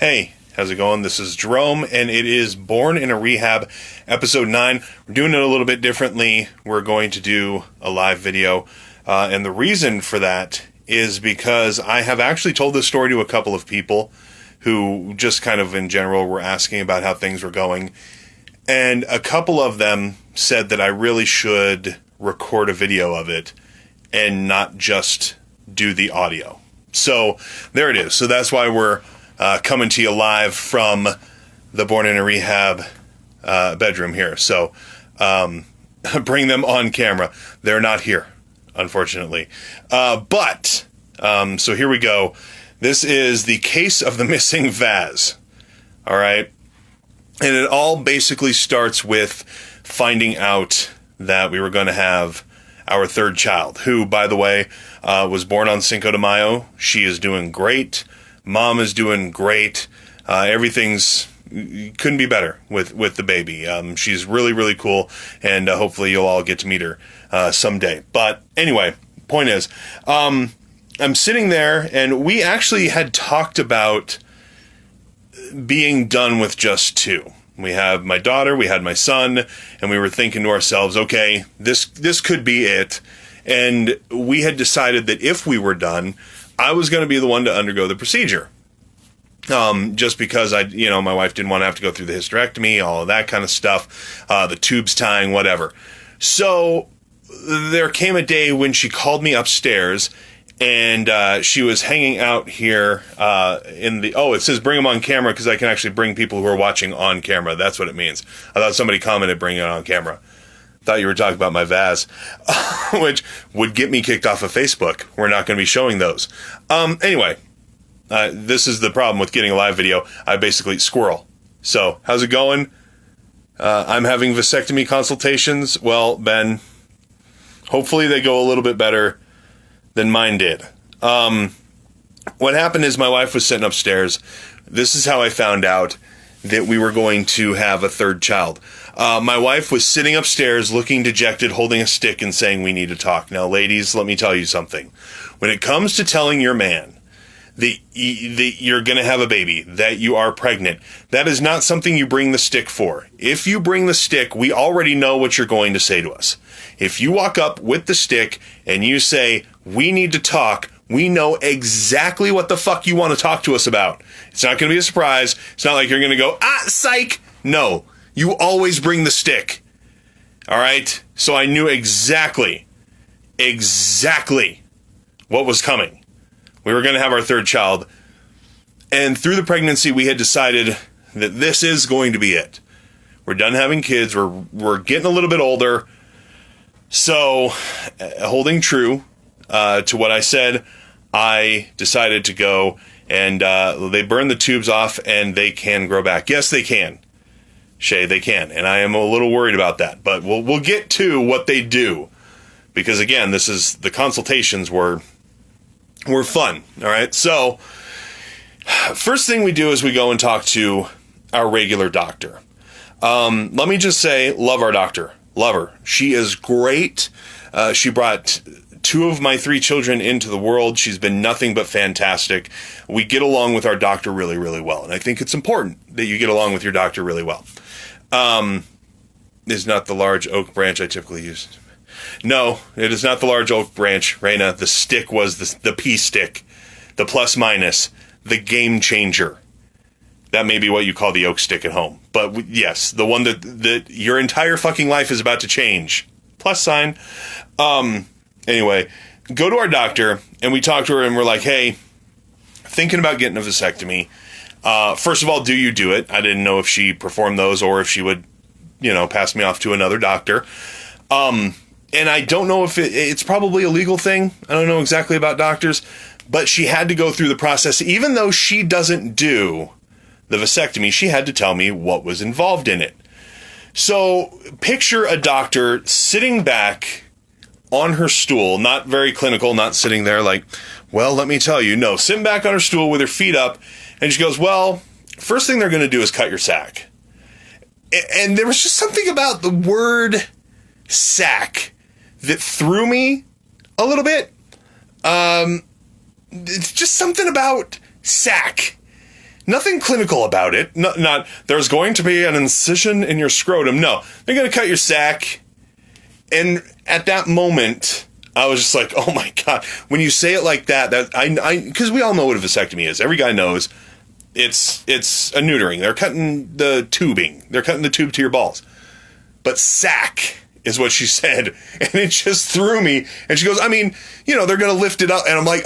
Hey, how's it going? This is Jerome, and it is Born in a Rehab, episode 9. We're doing it a little bit differently. We're going to do a live video, and the reason for that is because I have actually told this story to a couple of people who just kind of in general were asking about how things were going, and a couple of them said that I really should record a video of it and not just do the audio. So there it is. So that's why we're coming to you live from the Born in a Rehab bedroom here. So bring them on camera. They're not here, unfortunately. But so here we go. This is the case of the missing vase. All right. And it all basically starts with finding out that we were going to have our third child, who, by the way, was born on Cinco de Mayo. She is doing great. Mom is doing great. Everything's couldn't be better with the baby. She's really, really cool, and hopefully you'll all get to meet her someday. But anyway, point is, I'm sitting there, and we actually had talked about being done with just two. We have my daughter, we had my son, and we were thinking to ourselves, okay, this could be it. And we had decided that if we were done, I was going to be the one to undergo the procedure. Just because my wife didn't want to have to go through the hysterectomy, all of that kind of stuff, the tubes tying, whatever. So there came a day when she called me upstairs, and she was hanging out here it says bring them on camera because I can actually bring people who are watching on camera. That's what it means. I thought somebody commented bring it on camera. Thought you were talking about my vase, which would get me kicked off of Facebook. We're not going to be showing those. Anyway, this is the problem with getting a live video. I basically squirrel. So, how's it going? I'm having vasectomy consultations. Well, Ben, hopefully they go a little bit better than mine did. What happened is my wife was sitting upstairs. This is how I found out that we were going to have a third child. My wife was sitting upstairs looking dejected, holding a stick and saying, we need to talk. Now, ladies, let me tell you something. When it comes to telling your man that you're going to have a baby, that you are pregnant, that is not something you bring the stick for. If you bring the stick, we already know what you're going to say to us. If you walk up with the stick and you say, we need to talk, we know exactly what the fuck you want to talk to us about. It's not going to be a surprise. It's not like you're going to go, psych. No, you always bring the stick. All right? So I knew exactly what was coming. We were going to have our third child. And through the pregnancy, we had decided that this is going to be it. We're done having kids. We're getting a little bit older. So, holding true to what I said, I decided to go and they burn the tubes off and they can grow back. Yes, they can. Shay, they can. And I am a little worried about that. But we'll get to what they do. Because again, the consultations were fun. All right. So first thing we do is we go and talk to our regular doctor. Let me just say, love our doctor. Love her. She is great. She brought 2 of my 3 children into the world. She's been nothing but fantastic. We get along with our doctor really, really well. And I think it's important that you get along with your doctor really well. Is not the large oak branch I typically use. No, it is not the large oak branch, Raina. The stick was the P stick, the plus minus, the game changer. That may be what you call the oak stick at home. But yes, the one that your entire fucking life is about to change. Plus sign. Anyway, go to our doctor, and we talk to her, and we're like, hey, thinking about getting a vasectomy. First of all, do you do it? I didn't know if she performed those or if she would, pass me off to another doctor. And I don't know if it's probably a legal thing. I don't know exactly about doctors, but she had to go through the process. Even though she doesn't do the vasectomy, she had to tell me what was involved in it. So picture a doctor sitting back on her stool, not very clinical, not sitting there like, well, let me tell you. No, sitting back on her stool with her feet up, and she goes, well, first thing they're going to do is cut your sack. And there was just something about the word sack that threw me a little bit. It's just something about sack. Nothing clinical about it. Not there's going to be an incision in your scrotum. No, they're going to cut your sac. And at that moment, I was just like, oh my God. When you say it like that because we all know what a vasectomy is. Every guy knows it's a neutering. They're cutting the tubing. They're cutting the tube to your balls. But sac is what she said. And it just threw me. And she goes, I mean, they're going to lift it up. And I'm like,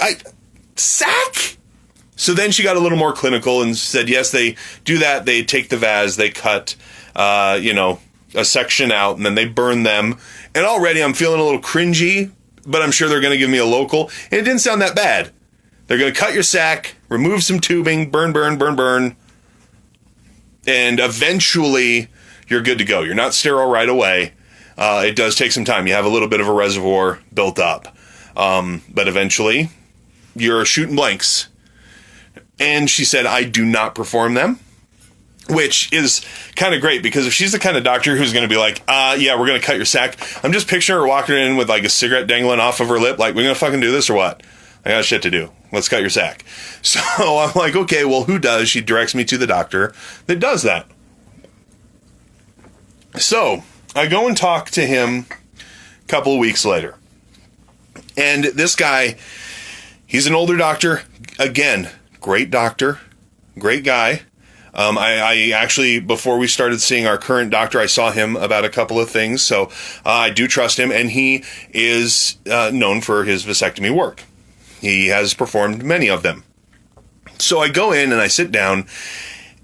sac? So then she got a little more clinical and said, yes, they do that. They take the vas, they cut, a section out, and then they burn them. And already I'm feeling a little cringy, but I'm sure they're going to give me a local. And it didn't sound that bad. They're going to cut your sac, remove some tubing, burn. And eventually you're good to go. You're not sterile right away. It does take some time. You have a little bit of a reservoir built up. But eventually you're shooting blanks. And she said, I do not perform them, which is kind of great because if she's the kind of doctor who's going to be like, yeah, we're going to cut your sac. I'm just picturing her walking in with like a cigarette dangling off of her lip. Like, we're going to fucking do this or what? I got shit to do. Let's cut your sac. So I'm like, okay, well, who does? She directs me to the doctor that does that. So I go and talk to him a couple of weeks later. And this guy, he's an older doctor. Again, great doctor, great guy. I actually, before we started seeing our current doctor, I saw him about a couple of things. So I do trust him. And he is known for his vasectomy work. He has performed many of them. So I go in and I sit down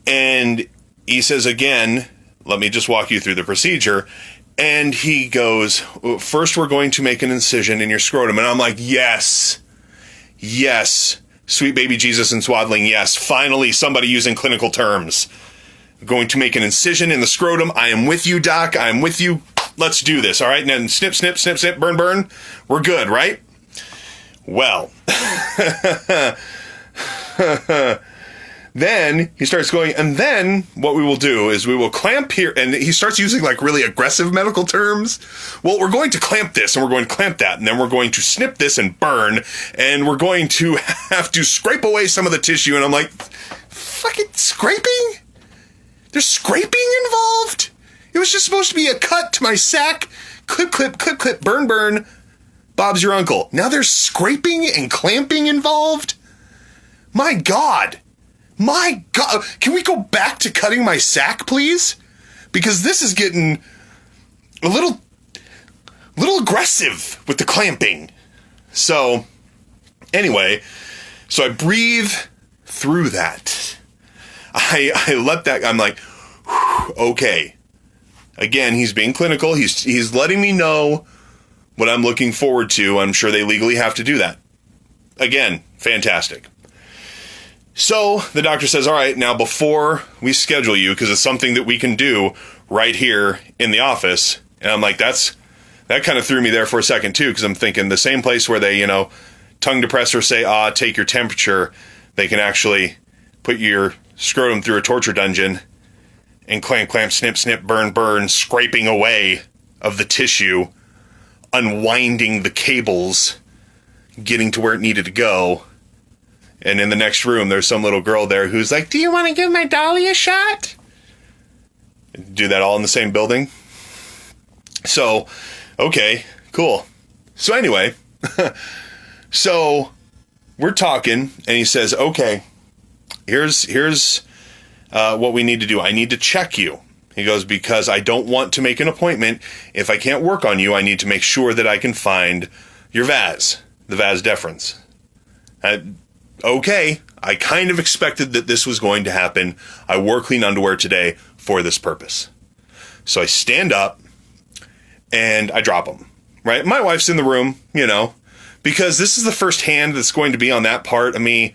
and he says, again, let me just walk you through the procedure. And he goes, first, we're going to make an incision in your scrotum. And I'm like, yes. Sweet baby Jesus and swaddling, yes. Finally, somebody using clinical terms. I'm going to make an incision in the scrotum. I am with you, doc. I am with you. Let's do this, all right? And then snip, snip, snip, snip, burn, burn. We're good, right? Well, then he starts going, and then what we will do is we will clamp here, and he starts using like really aggressive medical terms. Well, we're going to clamp this, and we're going to clamp that, and then we're going to snip this and burn, and we're going to have to scrape away some of the tissue, and I'm like, fucking scraping? There's scraping involved? It was just supposed to be a cut to my sack, clip, clip, clip, clip, burn, burn, Bob's your uncle. Now there's scraping and clamping involved? My God. My God. Can we go back to cutting my sack, please? Because this is getting a little aggressive with the clamping. So, anyway, so I breathe through that. I let that, I'm like, okay. Again, he's being clinical. He's letting me know what I'm looking forward to. I'm sure they legally have to do that. Again, fantastic. So the doctor says, all right, now before we schedule you, because it's something that we can do right here in the office. And I'm like, that kind of threw me there for a second too, because I'm thinking the same place where they, tongue depressor say, take your temperature, they can actually put your scrotum through a torture dungeon and clamp, clamp, snip, snip, burn, burn, scraping away of the tissue, unwinding the cables, getting to where it needed to go. And in the next room, there's some little girl there who's like, do you want to give my dolly a shot? Do that all in the same building. So, okay, cool. So anyway, so we're talking, and he says, okay, here's what we need to do. I need to check you. He goes, because I don't want to make an appointment. If I can't work on you, I need to make sure that I can find your vas, the vas deferens. Okay, I kind of expected that this was going to happen. I wore clean underwear today for this purpose. So I stand up and I drop them, right? My wife's in the room, because this is the first hand that's going to be on that part of me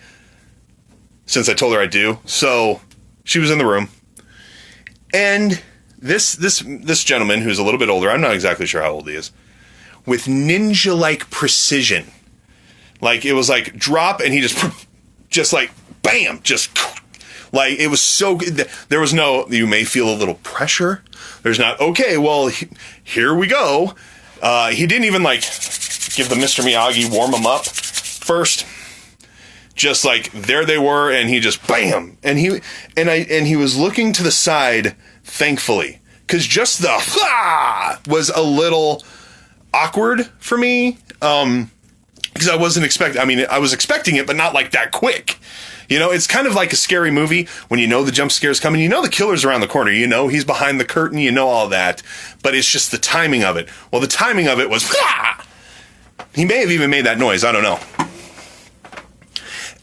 since I told her I do. So she was in the room. And this gentleman, who's a little bit older, I'm not exactly sure how old he is, with ninja-like precision. Like, it was like drop, and he just like, bam, just like, it was so good. There was no, you may feel a little pressure. There's not, okay, well, here we go. He didn't even like give the Mr. Miyagi, warm him up first. just like there they were, and he just bam, and he was looking to the side, thankfully, because just the was a little awkward for me, because I wasn't expecting. I mean, I was expecting it, but not like that quick. You know, it's kind of like a scary movie when you know the jump scare's coming. You know the killer's around the corner. You know he's behind the curtain. You know all that. But it's just the timing of it. Well, the timing of it was... He may have even made that noise. I don't know.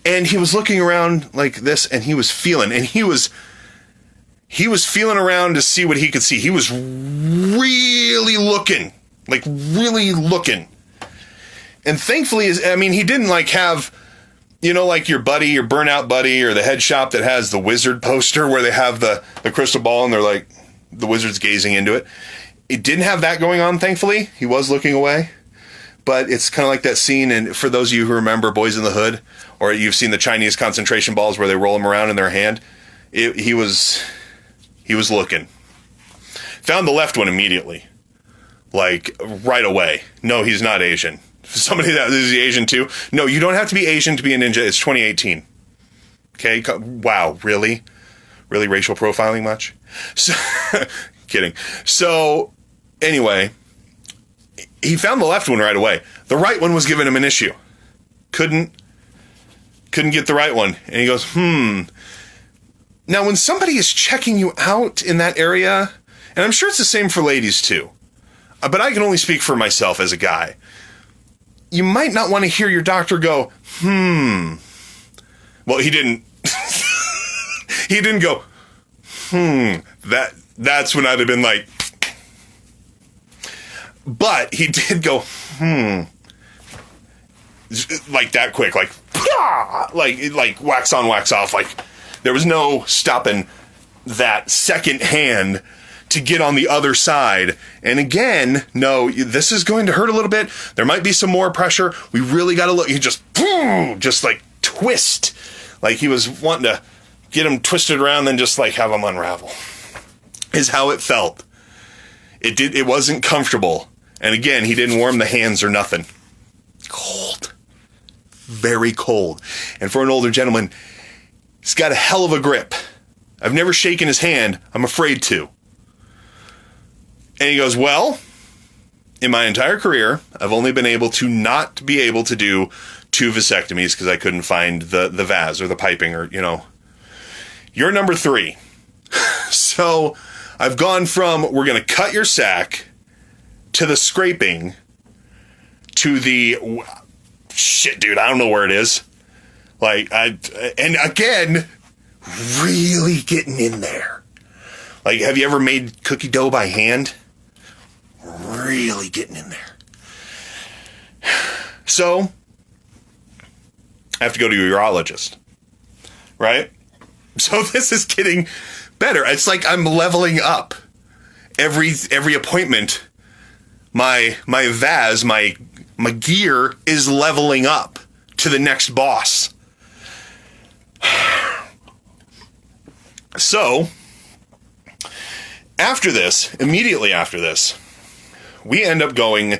And he was looking around like this, and he was feeling. And he was feeling around to see what he could see. He was really looking. Like, really looking. And thankfully, I mean, he didn't, like, have... You know, like your buddy, your burnout buddy, or the head shop that has the wizard poster where they have the crystal ball and they're like, the wizard's gazing into it. It didn't have that going on, thankfully. He was looking away. But it's kind of like that scene, and for those of you who remember Boys in the Hood, or you've seen the Chinese concentration balls where they roll them around in their hand, he was looking. Found the left one immediately. Like, right away. No, he's not Asian. Somebody that is Asian too. No, you don't have to be Asian to be a ninja. It's 2018. Okay. Wow. Really? Really racial profiling much? So, kidding. So anyway, he found the left one right away. The right one was giving him an issue. Couldn't get the right one. And he goes, Now, when somebody is checking you out in that area, and I'm sure it's the same for ladies too, but I can only speak for myself as a guy. You might not want to hear your doctor go, Well, he didn't. He didn't go, That's when I'd have been like. But he did go, Like that quick, like, like wax on, wax off. Like, there was no stopping that second hand to get on the other side. And again, no, this is going to hurt a little bit. There might be some more pressure. We really got to look. He just like twist. Like he was wanting to get him twisted around, then just like have him unravel. Is how it felt. It wasn't comfortable. And again, he didn't warm the hands or nothing. Cold. Very cold. And for an older gentleman, he's got a hell of a grip. I've never shaken his hand. I'm afraid to. And he goes, well, in my entire career, I've only been able to not be able to do 2 vasectomies because I couldn't find the vas or the piping or, you know. You're number 3. So I've gone from we're going to cut your sac to the scraping to the shit, dude, I don't know where it is. Like, and again, really getting in there. Like, have you ever made cookie dough by hand? Really getting in there. So, I have to go to a urologist. Right? So this is getting better. It's like I'm leveling up. Every appointment, my vas, my gear is leveling up to the next boss. So, immediately after this, we end up going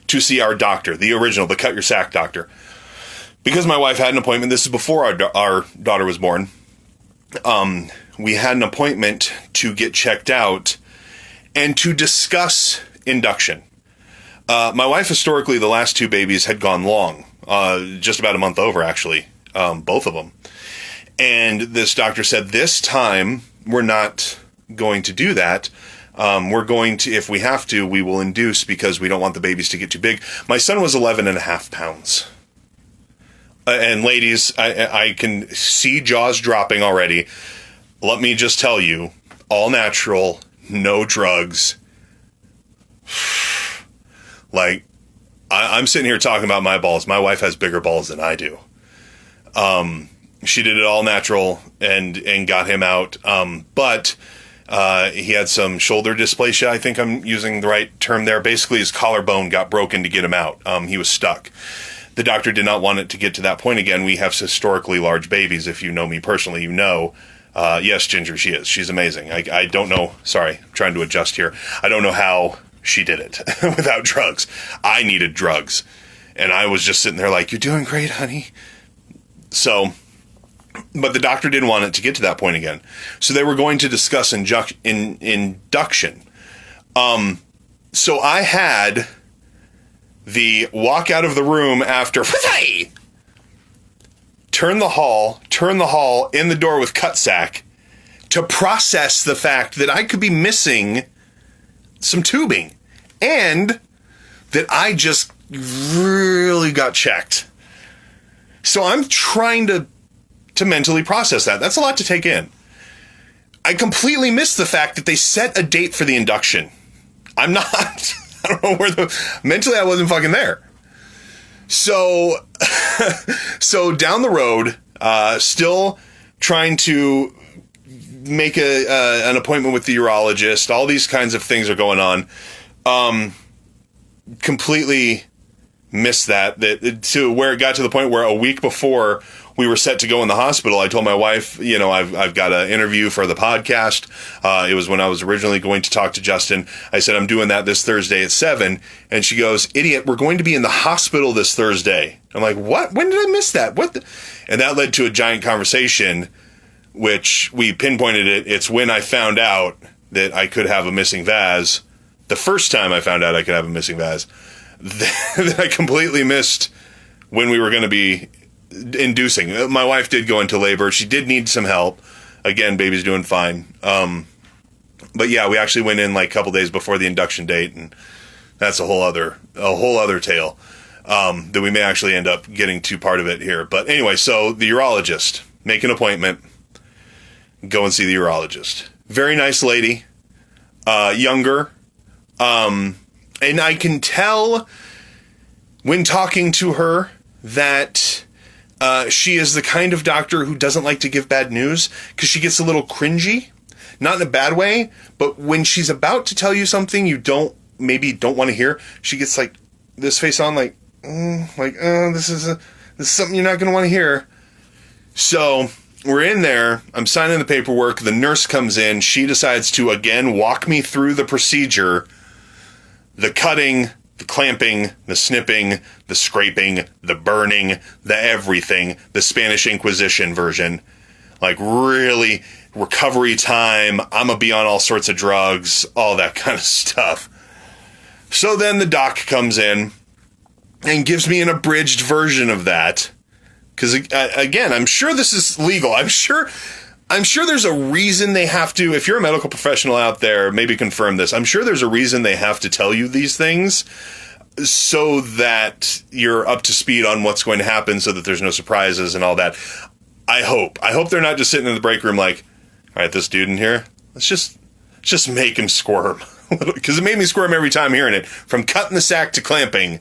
to see our doctor, the original, the cut your sack doctor. Because my wife had an appointment, this is before our daughter was born, we had an appointment to get checked out and to discuss induction. My wife, historically, the last 2 babies had gone long, just about a month over, actually, both of them. And this doctor said, this time, we're not going to do that. We're going to, if we have to, we will induce because we don't want the babies to get too big. My son was 11.5 pounds. And ladies, I can see jaws dropping already. Let me just tell you, all natural, no drugs. Like, I'm sitting here talking about my balls. My wife has bigger balls than I do. She did it all natural and got him out. But he had some shoulder dysplasia. I think I'm using the right term there. Basically, his collarbone got broken to get him out. He was stuck. The doctor did not want it to get to that point again. We have historically large babies. If you know me personally, you know. Yes, Ginger, she is. She's amazing. I don't know. Sorry, I'm trying to adjust here. I don't know how she did it without drugs. I needed drugs. And I was just sitting there like, you're doing great, honey. So, but the doctor didn't want it to get to that point again. So they were going to discuss induction. So I had the walk out of the room after turn the hall in the door with cut sack to process the fact that I could be missing some tubing and that I just really got checked. So I'm trying to mentally process that. That's a lot to take in. I completely missed the fact that they set a date for the induction. I don't know mentally I wasn't fucking there. So, so down the road, still trying to make an appointment with the urologist. All these kinds of things are going on. Completely missed that to where it got to the point where a week before we were set to go in the hospital, I told my wife, I've got an interview for the podcast. It was when I was originally going to talk to Justin. I said, I'm doing that this Thursday at 7. And she goes, idiot, we're going to be in the hospital this Thursday. I'm like, what? When did I miss that? And that led to a giant conversation, which we pinpointed it. It's when I found out that I could have a missing vase. The first time I found out I could have a missing vase, that I completely missed when we were going to be inducing. My wife did go into labor. She did need some help. Again, baby's doing fine. But yeah, we actually went in like a couple days before the induction date, and that's a whole other tale that we may actually end up getting to part of it here. But anyway, so the urologist, make an appointment, go and see the urologist. Very nice lady, younger, and I can tell when talking to her that she is the kind of doctor who doesn't like to give bad news because she gets a little cringy, not in a bad way, but when she's about to tell you something you don't want to hear, she gets like this face on, this is something you're not going to want to hear. So we're in there. I'm signing the paperwork. The nurse comes in. She decides to again walk me through the procedure, the cutting, the clamping, the snipping, the scraping, the burning, the everything, the Spanish Inquisition version. Like really recovery time. I'm going to be on all sorts of drugs, all that kind of stuff. So then the doc comes in and gives me an abridged version of that. Because again, I'm sure this is legal. I'm sure there's a reason they have to, if you're a medical professional out there, maybe confirm this. I'm sure there's a reason they have to tell you these things so that you're up to speed on what's going to happen, so that there's no surprises and all that. I hope they're not just sitting in the break room like, all right, this dude in here, let's just make him squirm. Because it made me squirm every time hearing it. From cutting the sack to clamping,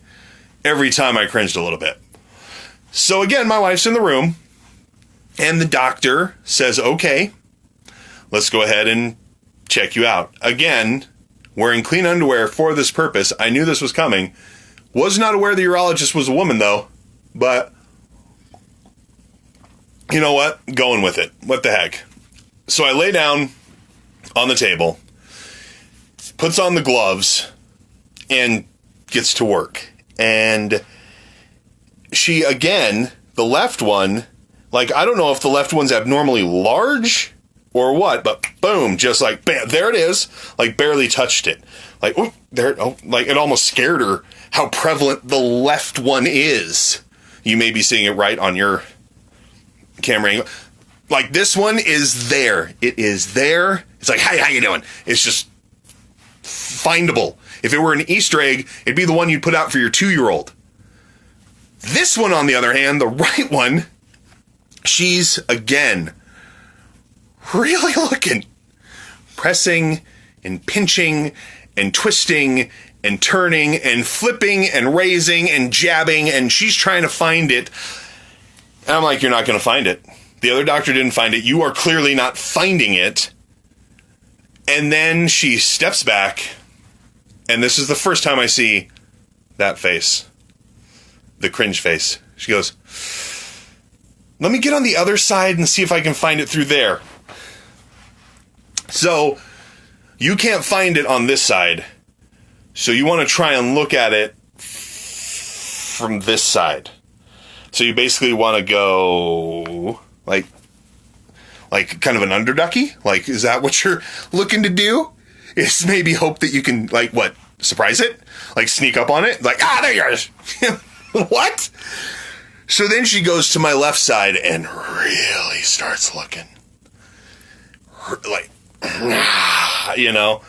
every time I cringed a little bit. So again, my wife's in the room, and the doctor says, okay, let's go ahead and check you out. Again, wearing clean underwear for this purpose. I knew this was coming. Was not aware the urologist was a woman, though. But, you know what? Going with it. What the heck? So I lay down on the table, puts on the gloves, and gets to work. And she, again, the left one, like, I don't know if the left one's abnormally large or what, but boom, just like, bam, there it is. Like, barely touched it. Like, oh, there, oh, like, it almost scared her how prevalent the left one is. You may be seeing it right on your camera angle. Like, this one is there. It is there. It's like, hey, how you doing? It's just findable. If it were an Easter egg, it'd be the one you'd put out for your 2-year-old. This one, on the other hand, the right one, she's, again, really looking, pressing and pinching and twisting and turning and flipping and raising and jabbing, and she's trying to find it. And I'm like, you're not going to find it. The other doctor didn't find it. You are clearly not finding it. And then she steps back, and this is the first time I see that face. The cringe face. She goes, let me get on the other side and see if I can find it through there. So, you can't find it on this side. So you want to try and look at it from this side. So you basically want to go like kind of an underducky? Like, is that what you're looking to do? Is maybe hope that you can, like, what, surprise it? Like, sneak up on it? Like, there you are. What? So then she goes to my left side and really starts looking. Like, you know?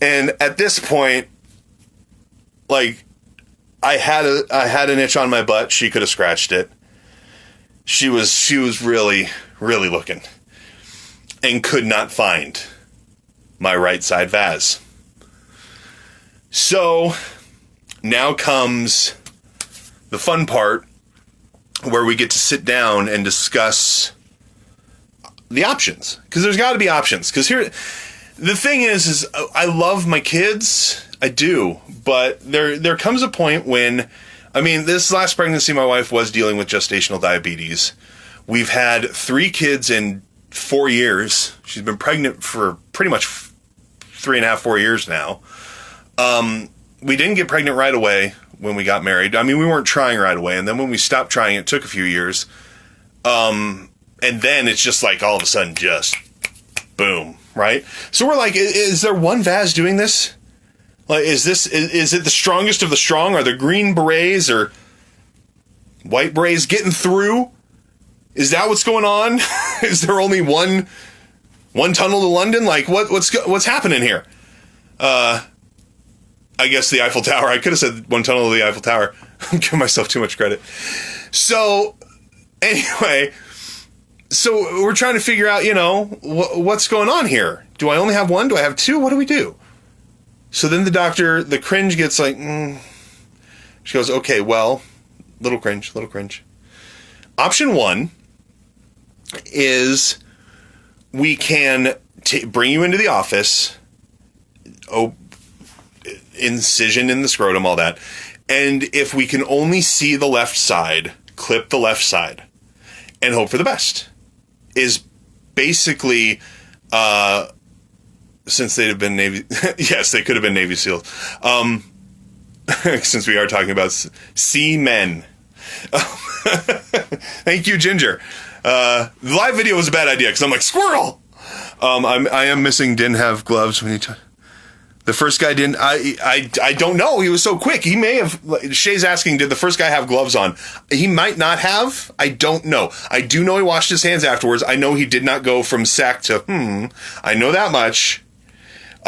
And at this point, like, I had an itch on my butt. She could have scratched it. She was really, really looking. And could not find my right side vas. So now comes the fun part where we get to sit down and discuss the options. Because there's got to be options. Because here, the thing is I love my kids. I do. But there comes a point when, I mean, this last pregnancy, my wife was dealing with gestational diabetes. We've had 3 kids in 4 years. She's been pregnant for pretty much 3.5, 4 years now. We didn't get pregnant right away when we got married. I mean, we weren't trying right away. And then when we stopped trying, it took a few years. And then it's just like all of a sudden, just boom, right? So we're like, is there one vas doing this? Like, is it the strongest of the strong? Are the green berets or white berets getting through? Is that what's going on? Is there only one tunnel to London? Like, what's happening here? I guess the Eiffel Tower. I could have said one tunnel to the Eiffel Tower. I'm giving myself too much credit. So, anyway, so we're trying to figure out, you know, what's going on here. Do I only have one? Do I have 2? What do we do? So then the cringe gets like, She goes, okay, well, little cringe. Option 1 is we can bring you into the office, incision in the scrotum, all that. And if we can only see the left side, clip the left side and hope for the best. Is basically, since they'd have been Navy, yes, they could have been Navy SEALs. Since we are talking about seamen. Thank you, Ginger. The live video was a bad idea because I'm like, squirrel! I am missing, didn't have gloves when the first guy didn't. I don't know. He was so quick. He may have. Shay's asking, did the first guy have gloves on? He might not have. I don't know. I do know he washed his hands afterwards. I know he did not go from sack to I know that much.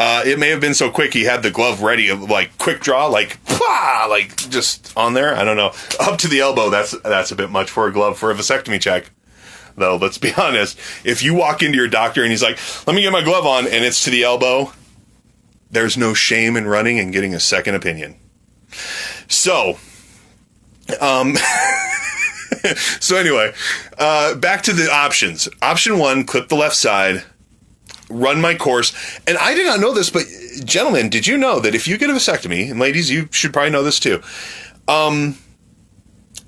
It may have been so quick he had the glove ready, like quick draw, like just on there. I don't know. Up to the elbow. That's a bit much for a glove for a vasectomy check. Though, let's be honest. If you walk into your doctor and he's like, let me get my glove on, and it's to the elbow, there's no shame in running and getting a second opinion. So, so anyway, back to the options. Option 1, clip the left side, run my course. And I did not know this, but gentlemen, did you know that if you get a vasectomy, and ladies, you should probably know this too,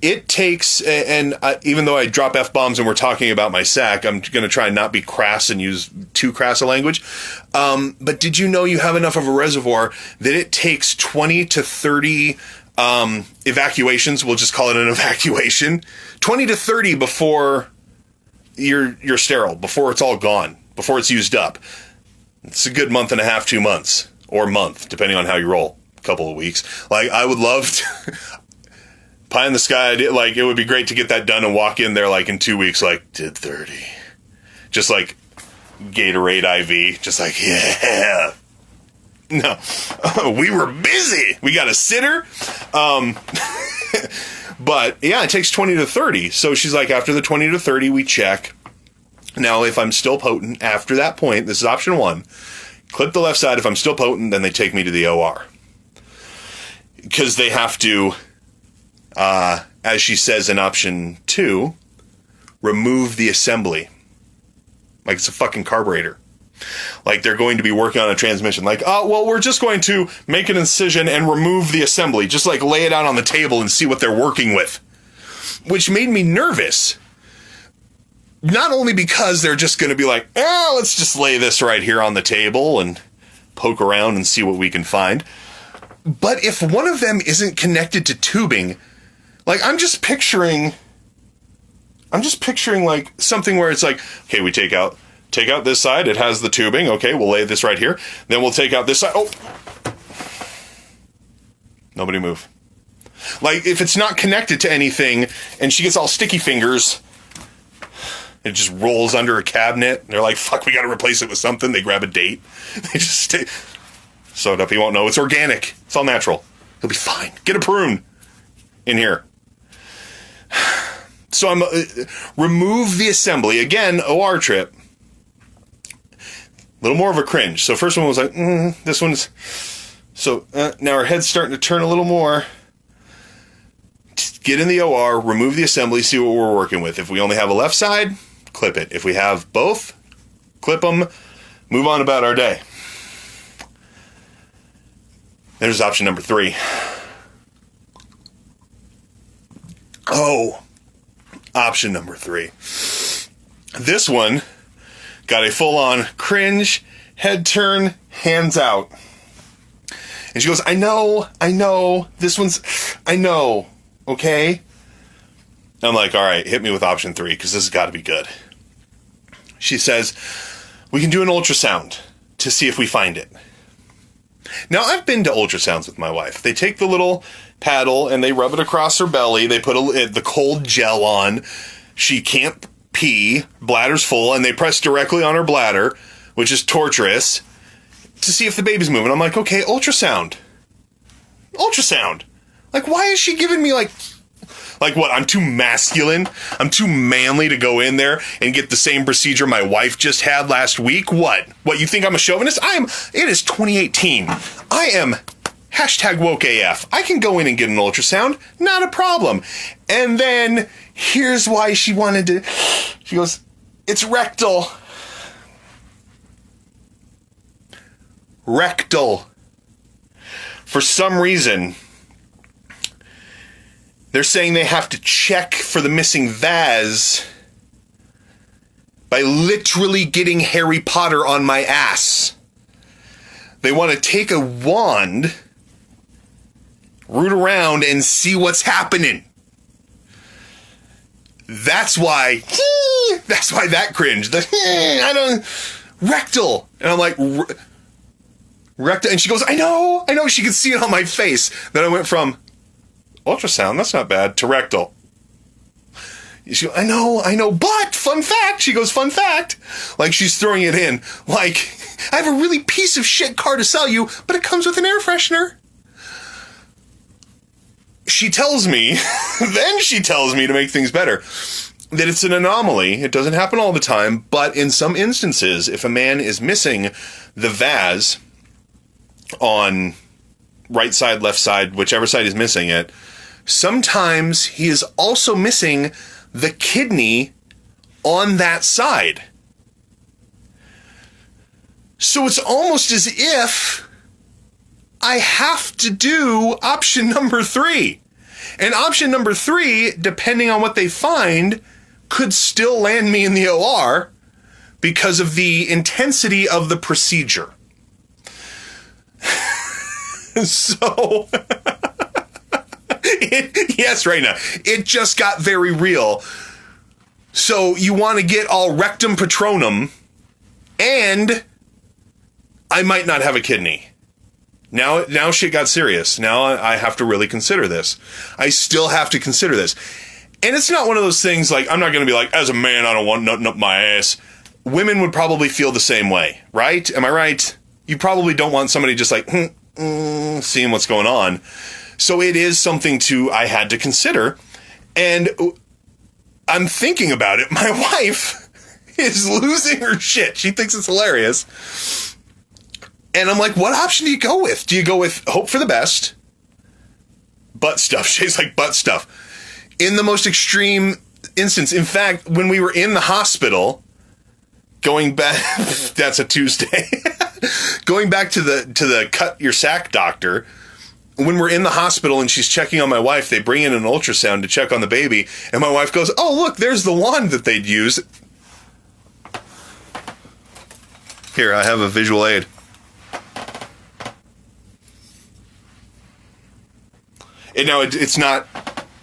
it takes, and even though I drop F-bombs and we're talking about my sack, I'm going to try and not be crass and use too crass a language. But did you know you have enough of a reservoir that it takes 20 to 30 evacuations, we'll just call it an evacuation, 20 to 30 before you're sterile, before it's all gone, before it's used up. It's a good month and a half, 2 months, or month, depending on how you roll, a couple of weeks. Like, I would love to... Pie in the sky, like, it would be great to get that done and walk in there, like, in 2 weeks, like, did 30. Just, like, Gatorade IV. Just like, yeah. No. We were busy. We got a sitter. But, yeah, it takes 20 to 30. So she's like, after the 20 to 30, we check. Now, if I'm still potent after that point, this is option 1. Clip the left side. If I'm still potent, then they take me to the OR. Because they have to... as she says in option 2, remove the assembly. Like it's a fucking carburetor. Like they're going to be working on a transmission. Like, well, we're just going to make an incision and remove the assembly. Just like lay it out on the table and see what they're working with. Which made me nervous. Not only because they're just going to be like, let's just lay this right here on the table and poke around and see what we can find. But if one of them isn't connected to tubing... Like, I'm just picturing like something where it's like, okay, we take out this side. It has the tubing. Okay, we'll lay this right here. Then we'll take out this side. Oh, nobody move. Like, if it's not connected to anything and she gets all sticky fingers, it just rolls under a cabinet. And they're like, fuck, we got to replace it with something. They grab a date. They just sew it up. He won't know. It's organic. It's all natural. He'll be fine. Get a prune in here. So I'm remove the assembly. Again, OR trip. A little more of a cringe. So first one was like, this one's... So now our head's starting to turn a little more. Just get in the OR, remove the assembly, see what we're working with. If we only have a left side, clip it. If we have both, clip them, move on about our day. There's option number 3. Oh, option number 3. This one got a full-on cringe, head turn, hands out. And she goes, I know, this one's, I know, okay? I'm like, all right, hit me with option 3, because this has got to be good. She says, we can do an ultrasound to see if we find it. Now, I've been to ultrasounds with my wife. They take the little paddle and they rub it across her belly. They put the cold gel on. She can't pee. Bladder's full. And they press directly on her bladder, which is torturous, to see if the baby's moving. I'm like, okay, ultrasound. Ultrasound. Like, why is she giving me, like what, I'm too masculine? I'm too manly to go in there and get the same procedure my wife just had last week? What, you think I'm a chauvinist? It is 2018. I am #woke AF. I can go in and get an ultrasound. Not a problem. And then, here's why she wanted to, she goes, it's rectal. Rectal. For some reason, they're saying they have to check for the missing vase by literally getting Harry Potter on my ass. They want to take a wand, root around, and see what's happening. That's why that cringe. Rectal. And I'm like, rectal. And she goes, I know. She could see it on my face. Then I went from ultrasound, that's not bad, to rectal. She goes, I know, but fun fact. She goes, fun fact. Like she's throwing it in. Like, I have a really piece of shit car to sell you, but it comes with an air freshener. She tells me, then she tells me to make things better, that it's an anomaly. It doesn't happen all the time, but in some instances, if a man is missing the vase on right side, left side, whichever side is missing it, sometimes he is also missing the kidney on that side. So it's almost as if I have to do option number 3. And option number 3, depending on what they find, could still land me in the OR because of the intensity of the procedure. So, yes, Raina, it just got very real. So you want to get all rectum patronum, and I might not have a kidney. Now shit got serious. Now I have to really consider this. I still have to consider this. And it's not one of those things like, I'm not going to be like, as a man, I don't want nothing up my ass. Women would probably feel the same way, right? Am I right? You probably don't want somebody just like, seeing what's going on. So it is something I had to consider. And I'm thinking about it. My wife is losing her shit. She thinks it's hilarious. And I'm like, what option do you go with? Do you go with hope for the best? Butt stuff. She's like, butt stuff. In the most extreme instance. In fact, when we were in the hospital, going back, that's a Tuesday. Going back to the cut your sack doctor, when we're in the hospital and she's checking on my wife, they bring in an ultrasound to check on the baby. And my wife goes, oh, look, there's the wand that they'd use. Here, I have a visual aid. And now it's not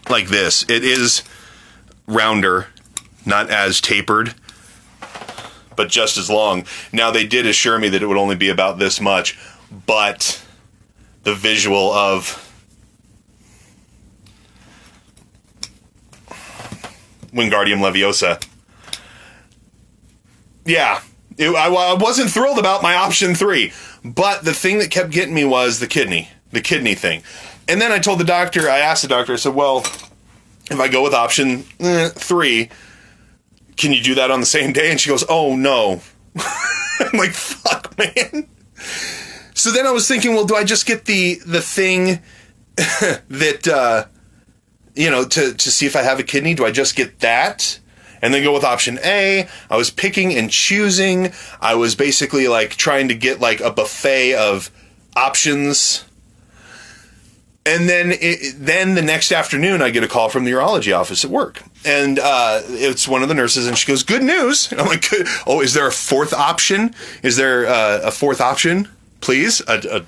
like this. It is rounder, not as tapered, but just as long. Now, they did assure me that it would only be about this much, but the visual of Wingardium Leviosa. Yeah, I wasn't thrilled about my option 3, but the thing that kept getting me was the kidney thing. And then I asked the doctor, I said, well, if I go with option 3, can you do that on the same day? And she goes, oh, no. I'm like, fuck, man. So then I was thinking, well, do I just get the thing that, to see if I have a kidney? Do I just get that? And then go with option A? I was picking and choosing. I was basically like trying to get like a buffet of options. And then the next afternoon, I get a call from the urology office at work. And it's one of the nurses, and she goes, good news. And I'm like, oh, is there a fourth option? Is there a fourth option, please? A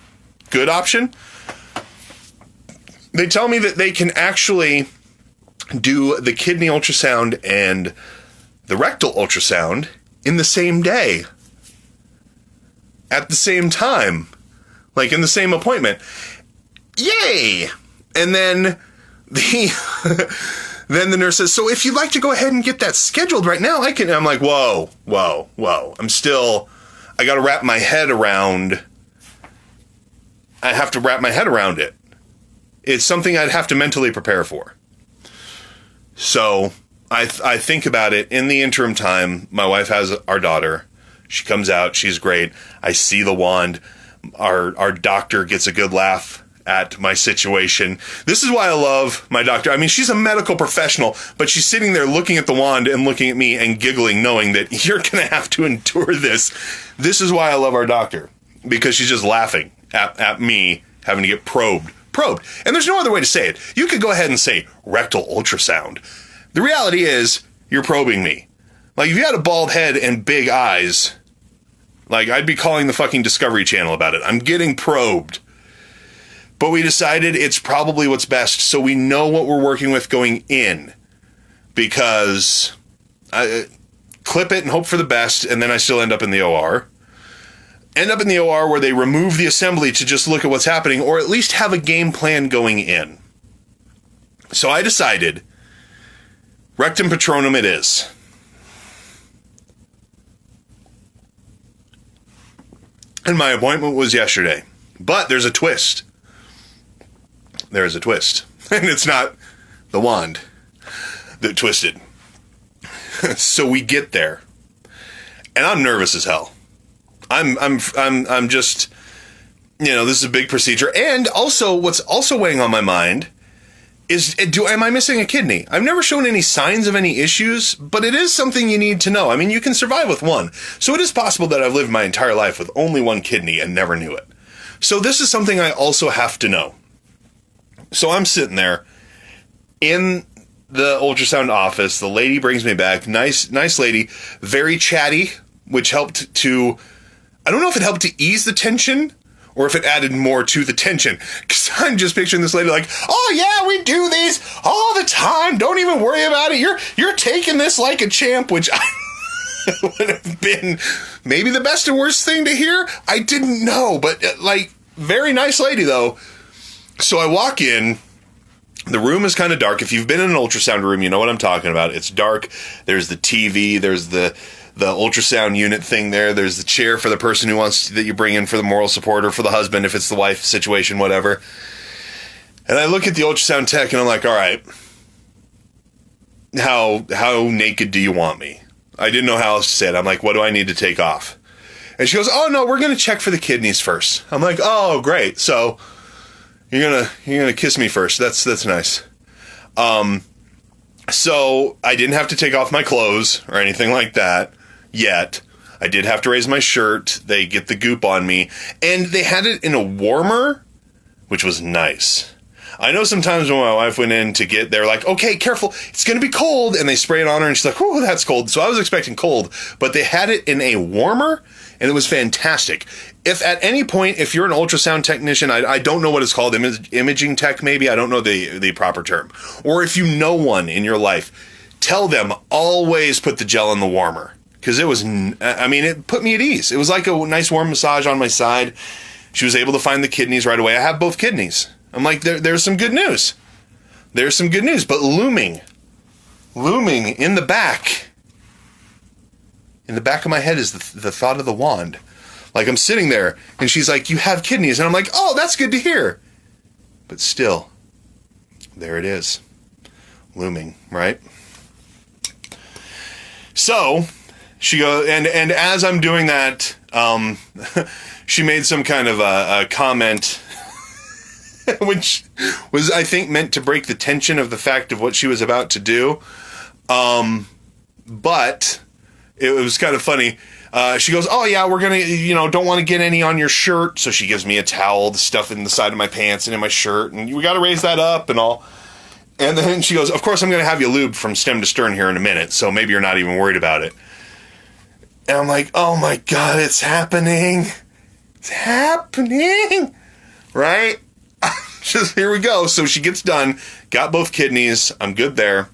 good option? They tell me that they can actually do the kidney ultrasound and the rectal ultrasound in the same day. At the same time. Like in the same appointment. Yay! And then then the nurse says, so if you'd like to go ahead and get that scheduled right now, I can. I'm like, whoa. I got to wrap my head around. I have to wrap my head around it. It's something I'd have to mentally prepare for. So I think about it. In the interim time, my wife has our daughter. She comes out. She's great. I see the wand. Our doctor gets a good laugh at my situation. This is why I love my doctor. I mean, she's a medical professional, but she's sitting there looking at the wand and looking at me and giggling, knowing that you're going to have to endure this. This is why I love our doctor, because she's just laughing at me having to get probed. And there's no other way to say it. You could go ahead and say rectal ultrasound. The reality is, you're probing me. Like, if you had a bald head and big eyes, like, I'd be calling the fucking Discovery Channel about it. I'm getting probed. But we decided it's probably what's best, so we know what we're working with going in. Because I clip it and hope for the best, and then I still end up in the OR. End up in the OR where they remove the assembly to just look at what's happening, or at least have a game plan going in. So I decided, rectum patronum it is. And my appointment was yesterday. But there's a twist. There is a twist. And it's not the wand that twisted. So we get there. And I'm nervous as hell. I'm just, this is a big procedure. And also, what's also weighing on my mind is, am I missing a kidney? I've never shown any signs of any issues, but it is something you need to know. I mean, you can survive with one. So it is possible that I've lived my entire life with only one kidney and never knew it. So this is something I also have to know. So I'm sitting there in the ultrasound office. The lady brings me back. Nice lady. Very chatty, which helped to... I don't know if it helped to ease the tension or if it added more to the tension. Because I'm just picturing this lady like, oh yeah, we do these all the time. Don't even worry about it. You're taking this like a champ, which would have been maybe the best and worst thing to hear. I didn't know, but very nice lady though. So I walk in. The room is kind of dark. If you've been in an ultrasound room, you know what I'm talking about. It's dark. There's the TV. There's the ultrasound unit thing there. There's the chair for the person that you bring in for the moral support, or for the husband if it's the wife situation, whatever. And I look at the ultrasound tech and I'm like, all right, how naked do you want me? I didn't know how else to say it. I'm like, what do I need to take off? And she goes, oh no, we're going to check for the kidneys first. I'm like, oh great. So you're going to kiss me first. That's nice. So I didn't have to take off my clothes or anything like that yet. I did have to raise my shirt. They get the goop on me. And they had it in a warmer, which was nice. I know sometimes when my wife went in to get, they're like, okay, careful, it's going to be cold. And they spray it on her and she's like, oh, that's cold. So I was expecting cold, but they had it in a warmer and it was fantastic. If at any point, if you're an ultrasound technician, I don't know what it's called, imaging tech maybe, I don't know the proper term. Or if you know one in your life, tell them always put the gel in the warmer. Because it was, I mean, it put me at ease. It was like a nice warm massage on my side. She was able to find the kidneys right away. I have both kidneys. I'm like, there's some good news. There's some good news. But looming in the back of my head is the thought of the wand. Like, I'm sitting there, and she's like, you have kidneys. And I'm like, oh, that's good to hear. But still, there it is. Looming, right? So, she goes, and as I'm doing that, she made some kind of a comment, which was, I think, meant to break the tension of the fact of what she was about to do. But it was kind of funny. She goes, oh yeah, we're going to, don't want to get any on your shirt. So she gives me a towel, the stuff in the side of my pants and in my shirt. And we got to raise that up and all. And then she goes, of course, I'm going to have you lubed from stem to stern here in a minute. So maybe you're not even worried about it. And I'm like, oh my God, it's happening. It's happening. Right? Just here we go. So she gets done, got both kidneys. I'm good there.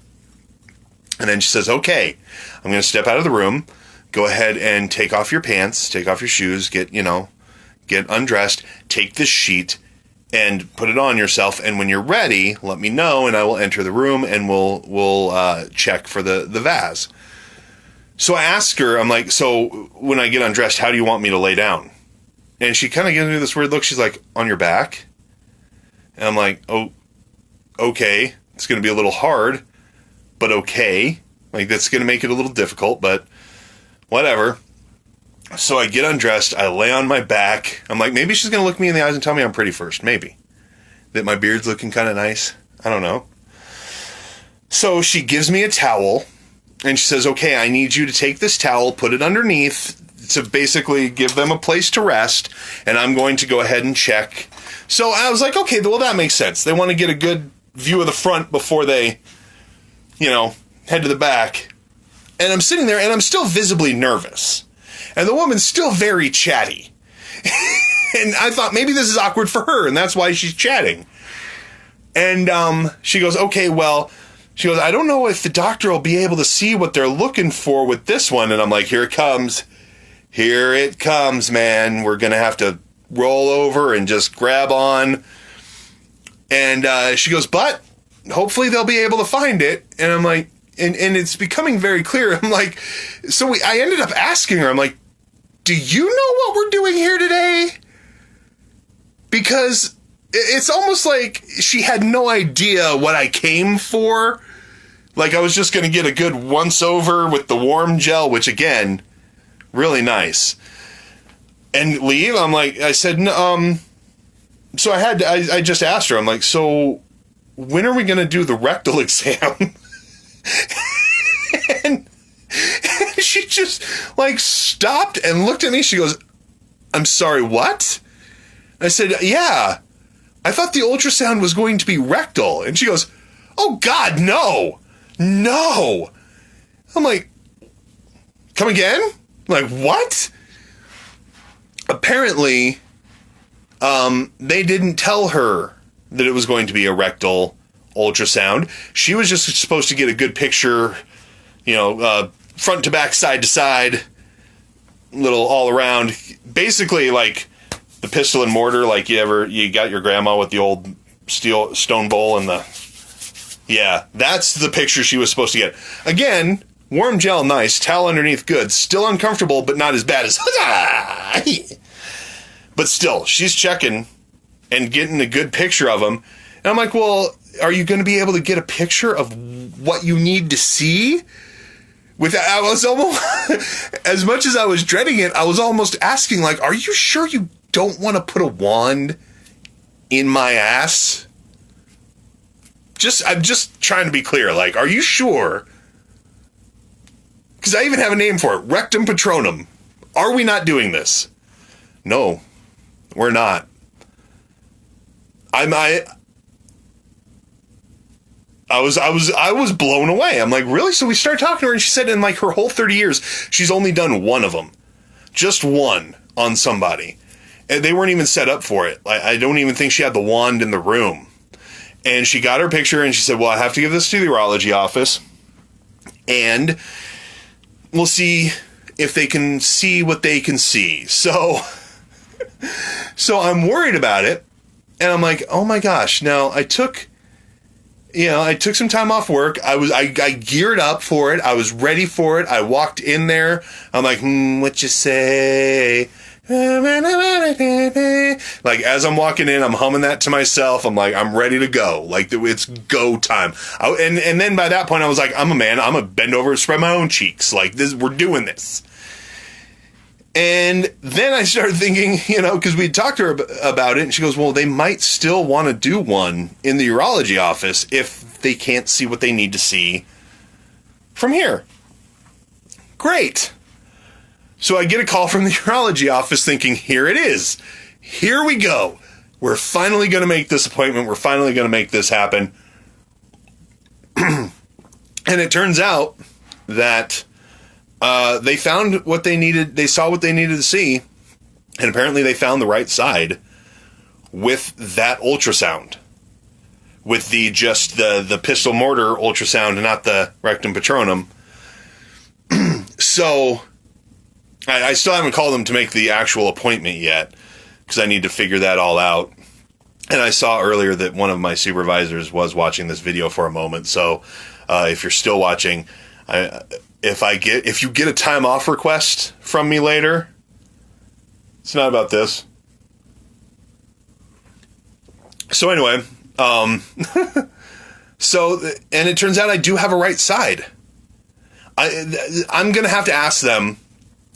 And then she says, okay, I'm going to step out of the room. Go ahead and take off your pants, take off your shoes, get undressed, take this sheet and put it on yourself. And when you're ready, let me know and I will enter the room and we'll check for the vase. So I asked her, I'm like, so when I get undressed, how do you want me to lay down? And she kind of gives me this weird look. She's like, on your back? And I'm like, oh, okay. It's going to be a little hard, but okay. Like, that's going to make it a little difficult, but whatever. So I get undressed. I lay on my back. I'm like, maybe she's going to look me in the eyes and tell me I'm pretty first. Maybe. That my beard's looking kind of nice. I don't know. So she gives me a towel. And she says, okay, I need you to take this towel, put it underneath to basically give them a place to rest. And I'm going to go ahead and check. So I was like, okay, well, that makes sense. They want to get a good view of the front before they, head to the back. And I'm sitting there and I'm still visibly nervous. And the woman's still very chatty. And I thought maybe this is awkward for her and that's why she's chatting. And she goes, okay, well, she goes, I don't know if the doctor will be able to see what they're looking for with this one. And I'm like, here it comes. Here it comes, man. We're going to have to roll over and just grab on. And she goes, but hopefully they'll be able to find it. And I'm like, and it's becoming very clear. I'm like, I ended up asking her, I'm like, do you know what we're doing here today? Because it's almost like she had no idea what I came for. Like I was just going to get a good once over with the warm gel, which again, really nice. And leave. I'm like, I said, no, so I just asked her, I'm like, so when are we going to do the rectal exam? and she just like stopped and looked at me. She goes, I'm sorry, what? I said, yeah, I thought the ultrasound was going to be rectal. And she goes, oh God, no. I'm like, come again? I'm like, what? Apparently, they didn't tell her that it was going to be a rectal ultrasound. She was just supposed to get a good picture, front to back, side to side, little all around. Basically, like the pistol and mortar, like you got your grandma with the old stone bowl and that's the picture she was supposed to get. Again, warm gel, nice. Towel underneath, good. Still uncomfortable, but not as bad as... But still, she's checking and getting a good picture of him. And I'm like, well, are you going to be able to get a picture of what you need to see? I was almost, as much as I was dreading it, I was almost asking, like, are you sure you don't want to put a wand in my ass? I'm just trying to be clear. Like, are you sure? Because I even have a name for it. Rectum patronum. Are we not doing this? No, we're not. I was blown away. I'm like, really? So we started talking to her, and she said in like her whole 30 years, she's only done one of them. Just one on somebody. And they weren't even set up for it. I don't even think she had the wand in the room. And she got her picture, and she said, well, I have to give this to the urology office, and we'll see if they can see what they can see. So I'm worried about it, and I'm like, oh my gosh. Now, I took some time off work. I geared up for it. I was ready for it. I walked in there. I'm like, what you say? Like, as I'm walking in, I'm humming that to myself. I'm like, I'm ready to go. Like, it's go time. And then by that point, I was like, I'm a man. I'm going to bend over and spread my own cheeks. Like, we're doing this. And then I started thinking, because we talked to her about it, and she goes, well, they might still want to do one in the urology office if they can't see what they need to see from here. Great. So I get a call from the urology office thinking, here it is. Here we go. We're finally going to make this appointment. We're finally going to make this happen. And it turns out that they found what they needed. They saw what they needed to see. And apparently they found the right side with that ultrasound. With the pistol mortar ultrasound and not the rectum patronum. So I still haven't called them to make the actual appointment yet, because I need to figure that all out. And I saw earlier that one of my supervisors was watching this video for a moment. So if you're still watching, if you get a time off request from me later, it's not about this. So anyway, and it turns out I do have a right side. I'm going to have to ask them.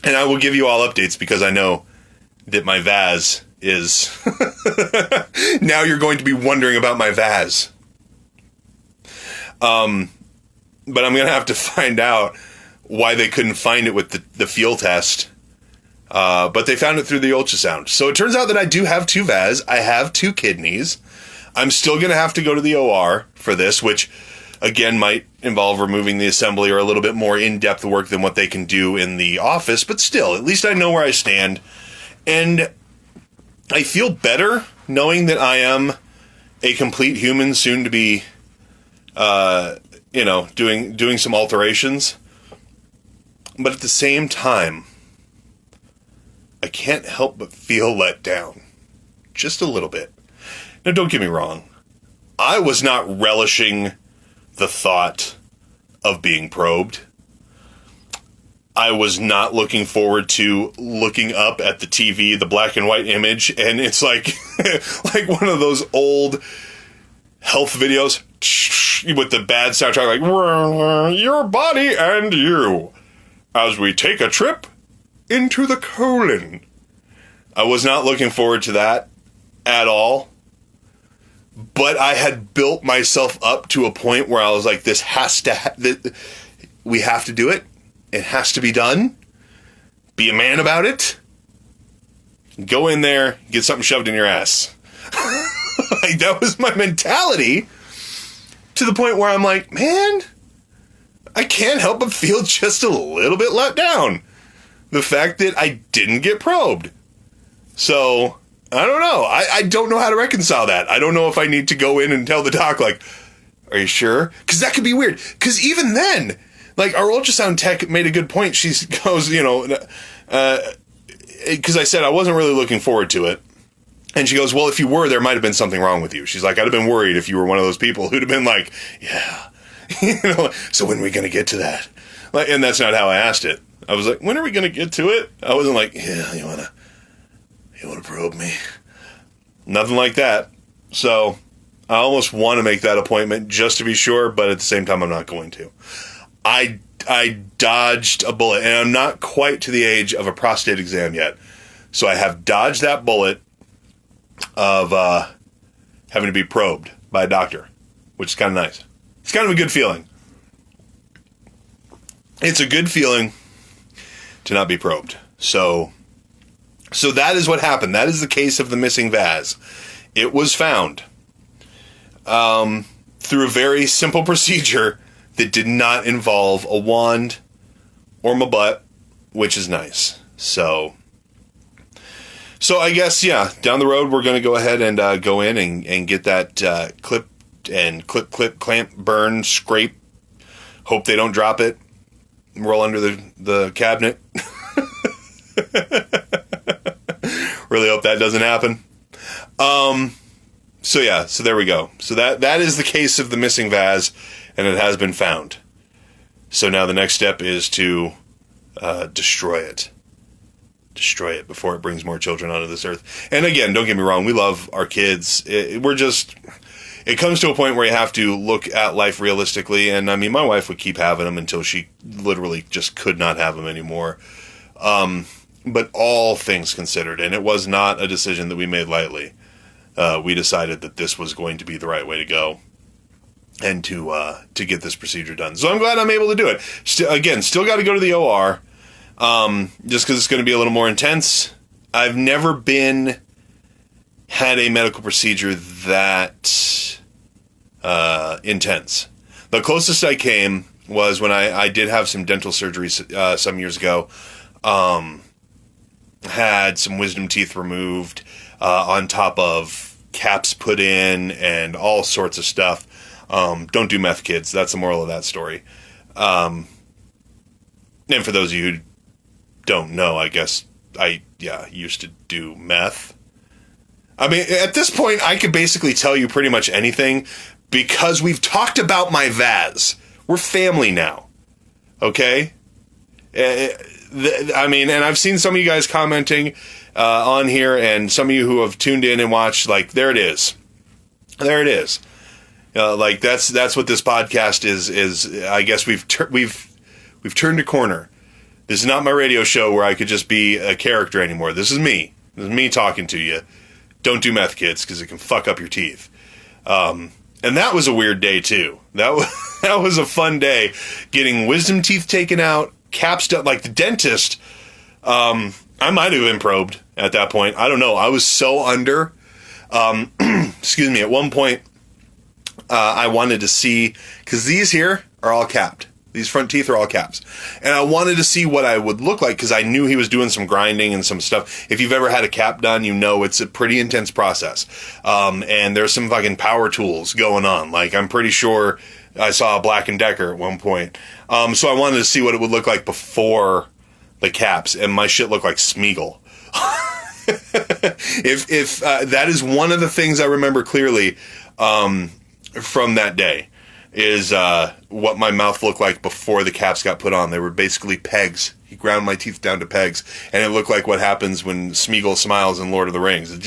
And I will give you all updates, because I know that my vase is... Now you're going to be wondering about my vase. But I'm going to have to find out why they couldn't find it with the field test. But they found it through the ultrasound. So it turns out that I do have two vas. I have two kidneys. I'm still going to have to go to the OR for this, which... again, might involve removing the assembly or a little bit more in-depth work than what they can do in the office. But still, at least I know where I stand. And I feel better knowing that I am a complete human, soon to be, doing some alterations. But at the same time, I can't help but feel let down. Just a little bit. Now, don't get me wrong. I was not relishing the thought of being probed. I was not looking forward to looking up at the TV, the black and white image, and it's like like one of those old health videos with the bad soundtrack, like, your body and you, as we take a trip into the colon. I was not looking forward to that at all. But I had built myself up to a point where I was like, this has to, we have to do it. It has to be done. Be a man about it. Go in there, get something shoved in your ass. Like, that was my mentality, to the point where I'm like, man, I can't help but feel just a little bit let down. The fact that I didn't get probed. So... I don't know. I don't know how to reconcile that. I don't know if I need to go in and tell the doc, like, are you sure? Because that could be weird. Because even then, like, our ultrasound tech made a good point. She goes, because I said I wasn't really looking forward to it. And she goes, well, if you were, there might have been something wrong with you. She's like, I'd have been worried if you were one of those people who'd have been like, yeah, so when are we going to get to that? Like, and that's not how I asked it. I was like, when are we going to get to it? I wasn't like, yeah, you want to probe me? Nothing like that. So I almost want to make that appointment just to be sure, but at the same time, I'm not going to. I dodged a bullet, and I'm not quite to the age of a prostate exam yet. So I have dodged that bullet of having to be probed by a doctor, which is kind of nice. It's kind of a good feeling. It's a good feeling to not be probed. So that is what happened. That is the case of the missing vase. It was found. through a very simple procedure that did not involve a wand or my butt, which is nice. So I guess, yeah, down the road, we're going to go ahead and go in and get that clipped and clip, clamp, burn, scrape. Hope they don't drop it. Roll under the cabinet. Really hope that doesn't happen. So there we go. So that is the case of the missing vase, and it has been found. So now the next step is to destroy it. Destroy it before it brings more children onto this earth. And again, don't get me wrong, we love our kids. It comes to a point where you have to look at life realistically, and I mean, my wife would keep having them until she literally just could not have them anymore. But all things considered, and it was not a decision that we made lightly, we decided that this was going to be the right way to go, and to get this procedure done. So I'm glad I'm able to do it. Still got to go to the OR, just because it's going to be a little more intense. I've never had a medical procedure that intense. The closest I came was when I did have some dental surgery some years ago. Had some wisdom teeth removed, on top of caps put in and all sorts of stuff. Don't do meth, kids. That's the moral of that story. And for those of you who don't know, I guess I used to do meth. I mean, at this point, I could basically tell you pretty much anything because we've talked about my vase. We're family now. Okay? I mean, and I've seen some of you guys commenting on here, and some of you who have tuned in and watched, like, there it is. There it is. Like, that's what this podcast is. I guess we've turned a corner. This is not my radio show where I could just be a character anymore. This is me. This is me talking to you. Don't do meth, kids, because it can fuck up your teeth. And that was a weird day, too. That was a fun day. Getting wisdom teeth taken out, caps done, like the dentist. I might have been probed at that point. I don't know. I was so under. Excuse me. At one point, I wanted to see, because these here are all capped. These front teeth are all caps. And I wanted to see what I would look like, because I knew he was doing some grinding and some stuff. If you've ever had a cap done, you know it's a pretty intense process. And there's some fucking power tools going on. Like, I'm pretty sure I saw a Black & Decker at one point. So I wanted to see what it would look like before the caps, and my shit looked like Smeagol. If that is one of the things I remember clearly from that day, is what my mouth looked like before the caps got put on. They were basically pegs. He ground my teeth down to pegs, and it looked like what happens when Smeagol smiles in Lord of the Rings. And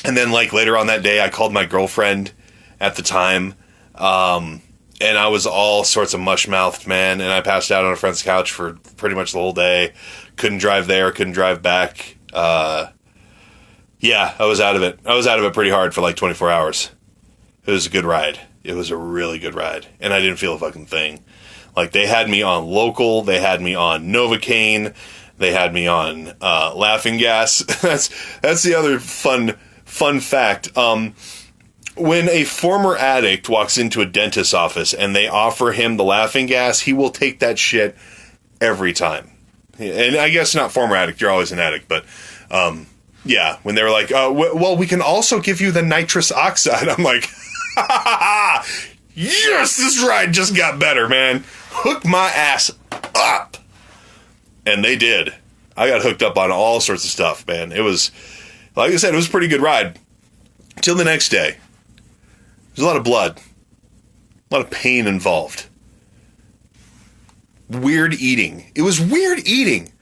then, like, later on that day, I called my girlfriend at the time, and I was all sorts of mush-mouthed, man, and I passed out on a friend's couch for pretty much the whole day. Couldn't drive there, couldn't drive back. Yeah, I was out of it. I was out of it pretty hard for like 24 hours. It was a good ride. It was a really good ride. And I didn't feel a fucking thing. Like, they had me on Local. They had me on Novocaine. They had me on Laughing Gas. That's the other fun fact. When a former addict walks into a dentist's office and they offer him the Laughing Gas, he will take that shit every time. And I guess not former addict. You're always an addict. But, yeah, when they were like, well, we can also give you the nitrous oxide. I'm like, yes, this ride just got better, man. Hook my ass up. And they did. I got hooked up on all sorts of stuff, man. It was, like I said, it was a pretty good ride. Till the next day. There's a lot of blood. A lot of pain involved. Weird eating. It was weird eating.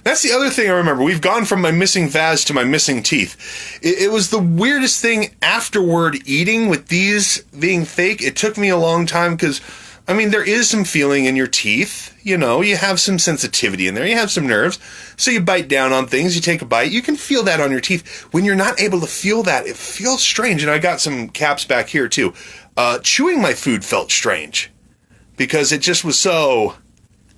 That's the other thing I remember. We've gone from my missing vase to my missing teeth. It was the weirdest thing afterward eating with these being fake. It took me a long time because, I mean, there is some feeling in your teeth. You know, you have some sensitivity in there. You have some nerves. So you bite down on things. You take a bite. You can feel that on your teeth. When you're not able to feel that, it feels strange. And I got some caps back here, too. Chewing my food felt strange because it just was so,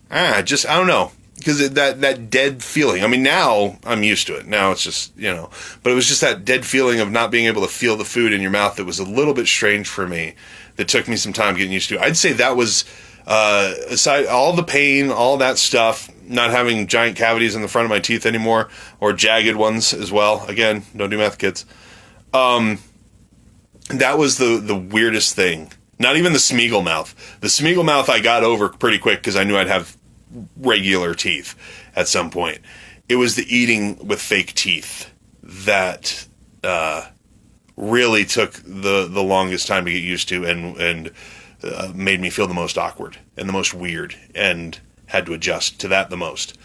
I don't know. because that dead feeling. I mean, now I'm used to it. Now it's just, but it was just that dead feeling of not being able to feel the food in your mouth that was a little bit strange for me. That took me some time getting used to. I'd say that was, aside all the pain, all that stuff, not having giant cavities in the front of my teeth anymore, or jagged ones as well. Again, don't do math, kids. That was the weirdest thing. Not even the Smeagol mouth. The Smeagol mouth I got over pretty quick because I knew I'd have regular teeth at some point. It was the eating with fake teeth that really took the longest time to get used to and made me feel the most awkward and the most weird and had to adjust to that the most.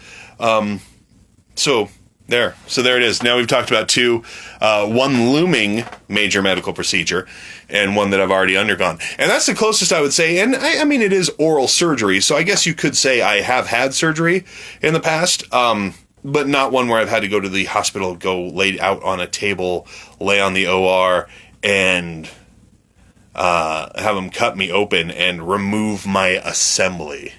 So there it is. Now we've talked about two, one looming major medical procedure and one that I've already undergone. And that's the closest I would say. And I mean, it is oral surgery. So I guess you could say I have had surgery in the past, but not one where I've had to go to the hospital, go lay out on a table, lay on the OR, and have them cut me open and remove my assembly.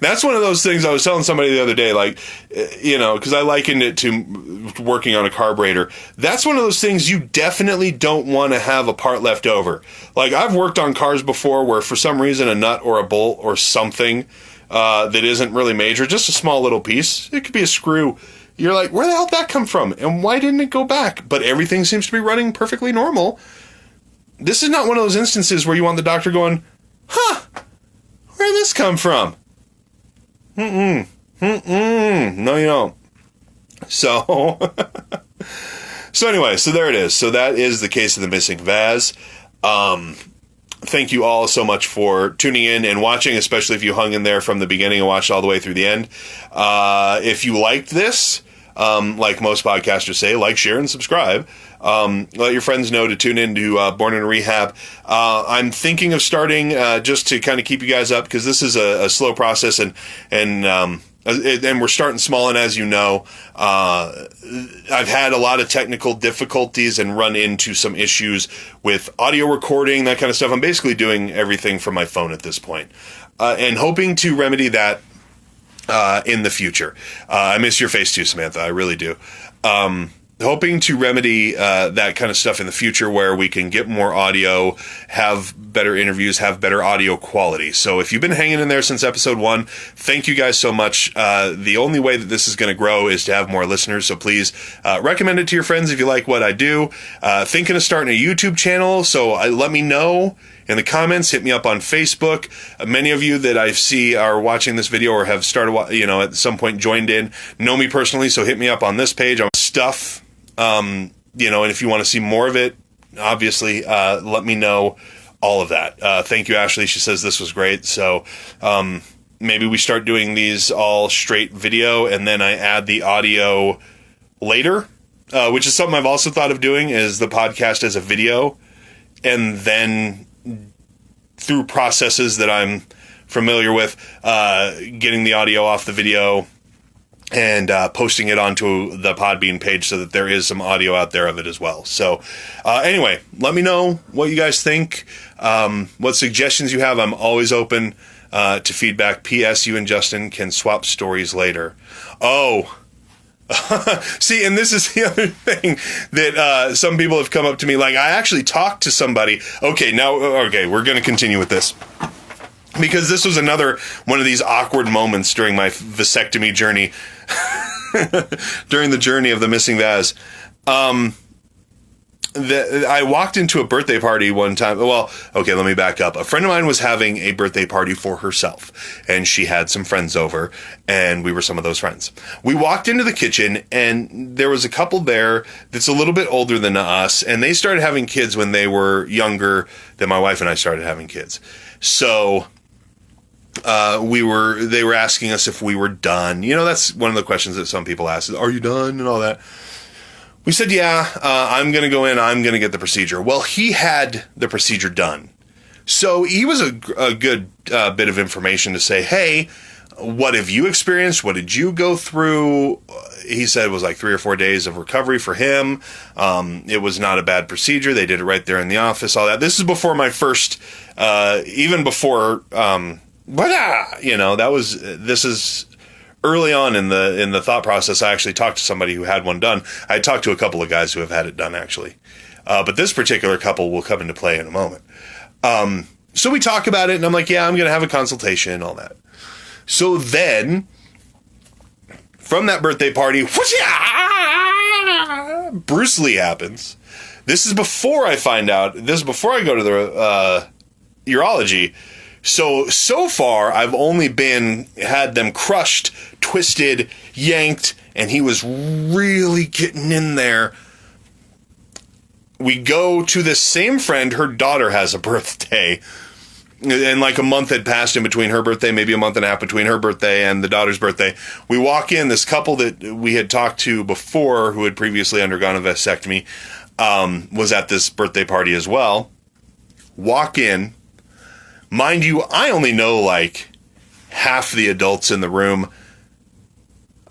That's one of those things I was telling somebody the other day, like, because I likened it to working on a carburetor. That's one of those things you definitely don't want to have a part left over. Like, I've worked on cars before where for some reason a nut or a bolt or something that isn't really major, just a small little piece, it could be a screw. You're like, where the hell did that come from? And why didn't it go back? But everything seems to be running perfectly normal. This is not one of those instances where you want the doctor going, where did this come from? No, you don't. So, anyway, so there it is. So that is the case of the missing vase. Thank you all so much for tuning in and watching, especially if you hung in there from the beginning and watched all the way through the end. If you liked this, like most podcasters say, like, share, and subscribe. Let your friends know to tune in to Born in a Rehab. I'm thinking of starting just to kind of keep you guys up, because this is a slow process, and we're starting small. And as you know, I've had a lot of technical difficulties and run into some issues with audio recording, that kind of stuff. I'm basically doing everything from my phone at this point, and hoping to remedy that in the future. I miss your face too, Samantha. I really do. Hoping to remedy that kind of stuff in the future, where we can get more audio, have better interviews, have better audio quality. So if you've been hanging in there since episode 1, thank you guys so much. The only way that this is going to grow is to have more listeners. So please recommend it to your friends if you like what I do. Thinking of starting a YouTube channel, so let me know in the comments. Hit me up on Facebook. Many of you that I see are watching this video or have started, at some point joined in, know me personally. So hit me up on this page on stuff. And if you want to see more of it, obviously, let me know all of that. Thank you, Ashley. She says this was great. So, maybe we start doing these all straight video and then I add the audio later, which is something I've also thought of doing, is the podcast as a video, and then through processes that I'm familiar with, getting the audio off the video and posting it onto the Podbean page so that there is some audio out there of it as well. So anyway, let me know what you guys think, what suggestions you have. I'm always open to feedback. P.S. You and Justin can swap stories later. Oh, see, and this is the other thing that some people have come up to me. Like, I actually talked to somebody. Okay, we're going to continue with this, because this was another one of these awkward moments during my vasectomy journey, during the journey of the missing vase. I walked into a birthday party one time. Well, okay, let me back up. A friend of mine was having a birthday party for herself, and she had some friends over, and we were some of those friends. We walked into the kitchen, and there was a couple there that's a little bit older than us, and they started having kids when they were younger than my wife and I started having kids. So they were asking us if we were done. That's one of the questions that some people ask, is, are you done, and all that. We said, yeah, I'm going to go in, I'm going to get the procedure. Well, he had the procedure done. So he was a good bit of information to say, hey, what have you experienced? What did you go through? He said it was like 3 or 4 days of recovery for him. It was not a bad procedure. They did it right there in the office, all that. This is before my first, even before this is early on in the thought process. I actually talked to somebody who had one done. I talked to a couple of guys who have had it done, actually. But this particular couple will come into play in a moment. So we talk about it, and I'm like, yeah, I'm going to have a consultation and all that. So then, from that birthday party, Bruce Lee happens. This is before I find out. This is before I go to the urology. So far, I've only had them crushed, twisted, yanked, and he was really getting in there. We go to this same friend. Her daughter has a birthday. And like a month had passed in between her birthday, maybe a month and a half between her birthday and the daughter's birthday. We walk in, this couple that we had talked to before, who had previously undergone a vasectomy, was at this birthday party as well. Walk in. Mind you, I only know like half the adults in the room,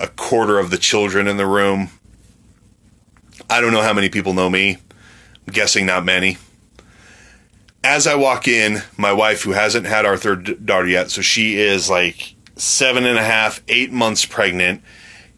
a quarter of the children in the room. I don't know how many people know me. I'm guessing not many. As I walk in, my wife, who hasn't had our third daughter yet, so she is like 7.5, 8 months pregnant,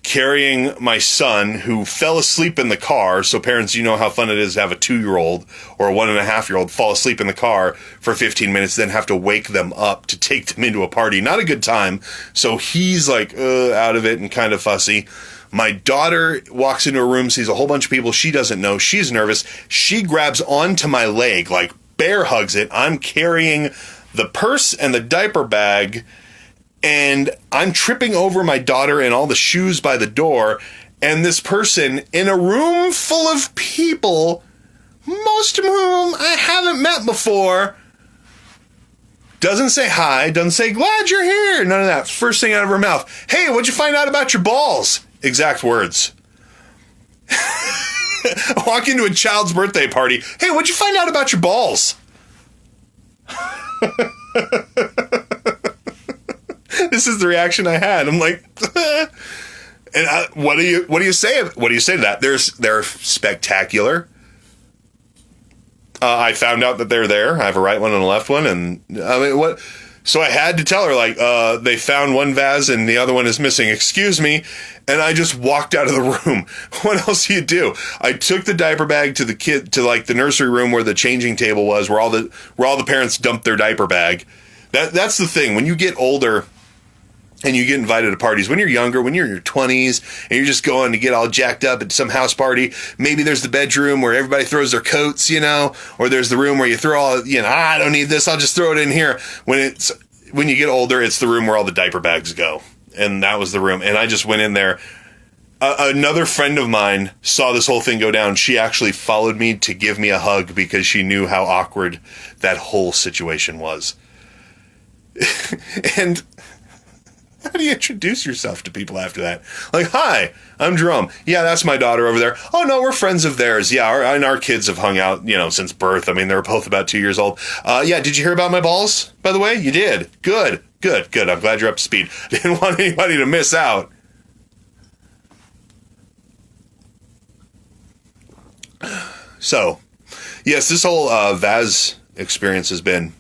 carrying my son, who fell asleep in the car. So parents, you know how fun it is to have a 2-year-old or a 1.5-year-old fall asleep in the car for 15 minutes, then have to wake them up to take them into a party. Not a good time. So he's like out of it and kind of fussy. My daughter walks into a room, sees a whole bunch of people she doesn't know. She's nervous. She grabs onto my leg, like bear hugs it. I'm carrying the purse and the diaper bag, and I'm tripping over my daughter and all the shoes by the door, and this person in a room full of people, most of whom I haven't met before, doesn't say hi, doesn't say, glad you're here, none of that. First thing out of her mouth, hey, what'd you find out about your balls? Exact words. I walk into a child's birthday party. Hey, what'd you find out about your balls? This is the reaction I had. I'm like, and what do you say? What do you say to that? They're spectacular. I found out that they're there. I have a right one and a left one, and I mean, what? So I had to tell her, like, they found one vase and the other one is missing. Excuse me. And I just walked out of the room. What else do you do? I took the diaper bag to the nursery room where the changing table was, where all the parents dumped their diaper bag. That's the thing. When you get older and you get invited to parties, when you're younger, when you're in your 20s and you're just going to get all jacked up at some house party, maybe there's the bedroom where everybody throws their coats, or there's the room where you throw all, I don't need this, I'll just throw it in here. When you get older, it's the room where all the diaper bags go. And that was the room. And I just went in there. Another friend of mine saw this whole thing go down. She actually followed me to give me a hug because she knew how awkward that whole situation was. And how do you introduce yourself to people after that? Like, hi, I'm Jerome. Yeah, that's my daughter over there. Oh, no, we're friends of theirs. Yeah, our kids have hung out, since birth. I mean, they're both about 2 years old. Yeah, did you hear about my balls, by the way? You did. Good. I'm glad you're up to speed. Didn't want anybody to miss out. So, yes, this whole Vaz experience has been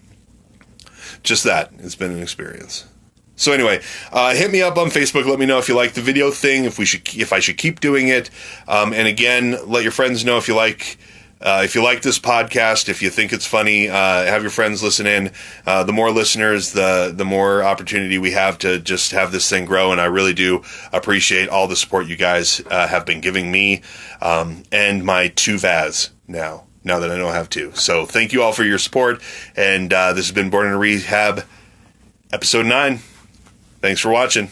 just that. It's been an experience. So anyway, hit me up on Facebook. Let me know if you like the video thing, if I should keep doing it. And again, let your friends know if you like this podcast, if you think it's funny, have your friends listen in. The more listeners, the more opportunity we have to just have this thing grow. And I really do appreciate all the support you guys have been giving me and my 2 Vaz now that I know I have 2. So thank you all for your support. And this has been Born in a Rehab, episode 9. Thanks for watching.